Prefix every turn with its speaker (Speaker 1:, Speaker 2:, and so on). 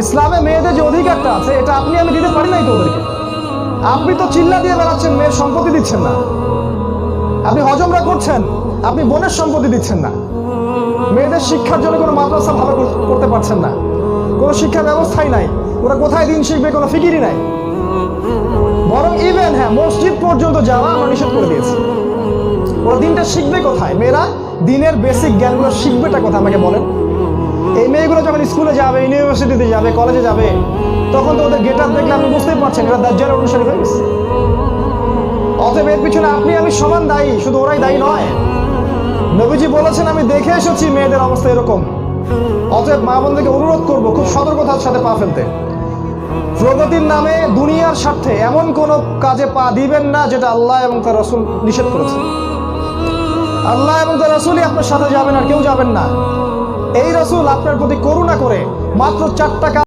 Speaker 1: ইসলামে মেয়েদের যে অধিকারটা আছে এটা আপনি আমি দিতে পারি নাই তো ওদেরকে। আপনি তো চিল্লা দিয়ে বেড়াচ্ছেন, মেয়ের সম্পত্তি দিচ্ছেন না। আপনি হজমরা করছেন, আপনি বোনের সম্পত্তি দিচ্ছেন না। মেয়েদের শিক্ষার জন্য কোনো মাদ্রাসা ভালো করতে পারছেন না, কোনো শিক্ষা ব্যবস্থাই নাই। ওরা কোথায় দিন শিখবে কোনো ফিকিরই নাই। বরং ইভেন মসজিদ পর্যন্ত যাওয়া আমরা নিষেধ করে দিয়েছি। ওরা দিনটা শিখবে কোথায়? মেয়েরা দিনের বেসিক জ্ঞানগুলো শিখবেটা কোথায় আমাকে বলেন? এই মেয়েগুলো যখন স্কুলে যাবে, ইউনিভার্সিটিতে যাবে, কলেজে যাবে, তখন তো ওদের গেট আপ দেখলে আপনি বুঝতেই পারছেন এরা দাজ্জালের অনুসারী হয়ে গেছে। অতএব এর পিছনে আপনি আমি সমান দায়ী, শুধু ওরাই দায়ী নয়। নবীজি বলেছেন আমি দেখে এসেছি মেয়েদের অবস্থা এরকম। অতএব মা বোনদেরকে অনুরোধ করবো খুব সতর্কতার সাথে পা ফেলতে। প্রগতির নামে দুনিয়ার স্বার্থে এমন কোন কাজে পা দিবেন না যেটা আল্লাহ এবং তার রাসূল নিষেধ করেছেন। আল্লাহ এবং তার রাসূলই আপনার সাথে যাবেন, আর কেউ যাবেন না। এই রাসূল আপনার প্রতি করুণা করে মাত্র 4 টাকা